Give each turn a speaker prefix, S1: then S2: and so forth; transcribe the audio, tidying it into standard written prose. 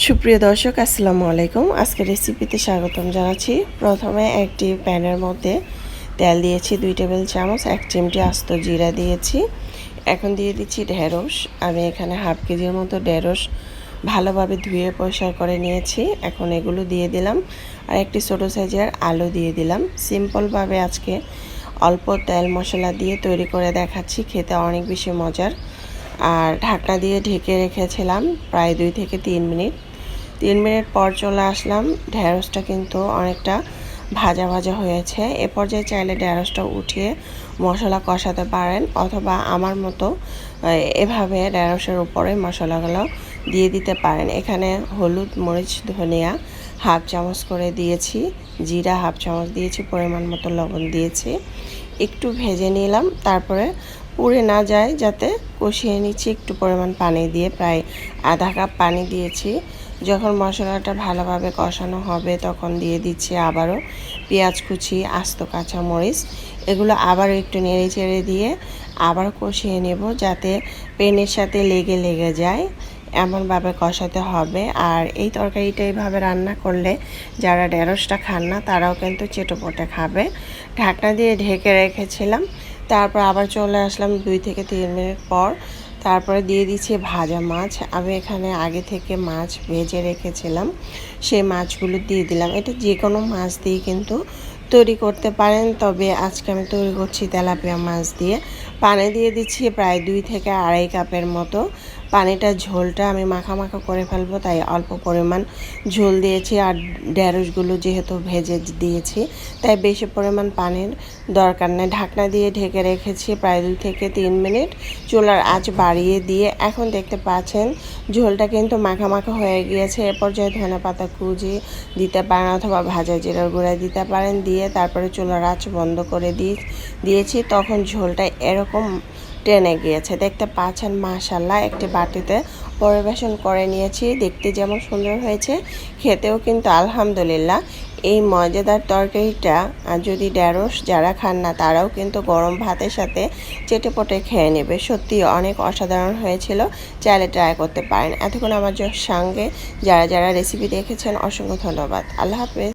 S1: সুপ্রিয় দর্শক আসসালামু আলাইকুম। আজকে রেসিপিতে স্বাগতম জানাচ্ছি। প্রথমে একটি প্যানের মধ্যে তেল দিয়েছি 2 টেবিল চামচ, 1 চিমটি আস্ত জিরা দিয়েছি। এখন দিয়ে দিচ্ছি ঢেঁড়স। আমি এখানে হাফ কেজির মতো ঢেঁড়স ভালোভাবে ধুয়ে পরিষ্কার করে নিয়েছি। এখন এগুলো দিয়ে দিলাম আর একটি ছোটো সাইজের আলু দিয়ে দিলাম। সিম্পলভাবে আজকে অল্প তেল মশলা দিয়ে তৈরি করে দেখাচ্ছি, খেতে অনেক বেশি মজার। আর ঢাকনা দিয়ে ঢেকে রেখেছিলাম প্রায় 2 থেকে 3 মিনিট। 3 মিনিট পর চলে আসলাম। ঢেঁড়সটা কিন্তু অনেকটা ভাজা ভাজা হয়েছে। এ পর্যায়ে চাইলে ঢেঁড়সটা উঠিয়ে মশলা কষাতে পারেন, অথবা আমার মতো এভাবে ঢেঁড়সের উপরে মশলাগুলো দিয়ে দিতে পারেন। এখানে হলুদ, মরিচ, ধনিয়া হাফ চামচ করে দিয়েছি, জিরা হাফ চামচ দিয়েছি, পরিমাণ মতো লবণ দিয়েছি। একটু ভেজে নিলাম, তারপরে পুড়ে না যায় যাতে কষিয়ে নিচ্ছি একটু পরিমাণ পানি দিয়ে, প্রায় আধা কাপ পানি দিয়েছি। যখন মশলাটা ভালোভাবে কষানো হবে তখন দিয়ে দিচ্ছি আবারও পেঁয়াজ কুচি, আস্ত কাঁচামরিচ। এগুলো আবারও একটু নেড়ে চেড়ে দিয়ে আবার কষিয়ে নেব, যাতে পেনের সাথে লেগে যায় এমনভাবে কষাতে হবে। আর এই তরকারিটা এইভাবে রান্না করলে যারা ঢেঁড়সটা খান না তারাও কিন্তু চেটোপটে খাবে। ঢাকনা দিয়ে ঢেকে রেখেছিলাম, তারপর আবার চলে আসলাম 2 থেকে 3 মিনিট পর। তারপরে দিয়ে দিচ্ছি ভাজা মাছ। আমি এখানে আগে থেকে মাছ ভেজে রেখেছিলাম, সেই মাছগুলো দিয়ে দিলাম। এটা যে কোনো মাছ দিয়ে কিন্তু তৈরি করতে পারেন, তবে আজকে আমি তৈরি করছি তেলাপিয়া মাছ দিয়ে। পানি দিয়ে দিচ্ছি প্রায় 2 থেকে আড়াই কাপের মতো। পানিটা ঝোলটা আমি মাখা মাখা করে ফেলবো, তাই অল্প পরিমাণ ঝোল দিয়েছি। আর ঢেঁড়সগুলো যেহেতু ভেজে দিয়েছি তাই বেশি পরিমাণ পানির দরকার নেই। ঢাকনা দিয়ে ঢেকে রেখেছি প্রায় 2 থেকে 3 মিনিট। চুলার আঁচ বাড়িয়ে দিয়ে এখন দেখতে পাচ্ছেন ঝোলটা কিন্তু মাখা মাখা হয়ে গিয়েছে। এ পর্যায়ে ধনেপাতা কুচি দিতে পারেন, অথবা ভাজা জিরার গুঁড়া দিতে পারেন। দিয়ে তারপরে চুলার আঁচ বন্ধ করে দিয়েছি। তখন ঝোলটা এরকম টেনে গিয়েছে, দেখতে পাচ্ছেন। মাশাআল্লাহ, একটি বাটিতে পরিবেশন করে নিয়েছি। দেখতে যেমন সুন্দর হয়েছে, খেতেও কিন্তু আলহামদুলিল্লাহ। এই মজাদার তরকারিটা যদি ঢেঁড়স যারা খান না তারাও কিন্তু গরম ভাতের সাথে চেটেপটে খেয়ে নেবে। সত্যি অনেক অসাধারণ হয়েছিল, চাইলে ট্রাই করতে পারেন। এতক্ষণ আমার সঙ্গে যারা রেসিপি দেখেছেন অসংখ্য ধন্যবাদ। আল্লাহ হাফেজ।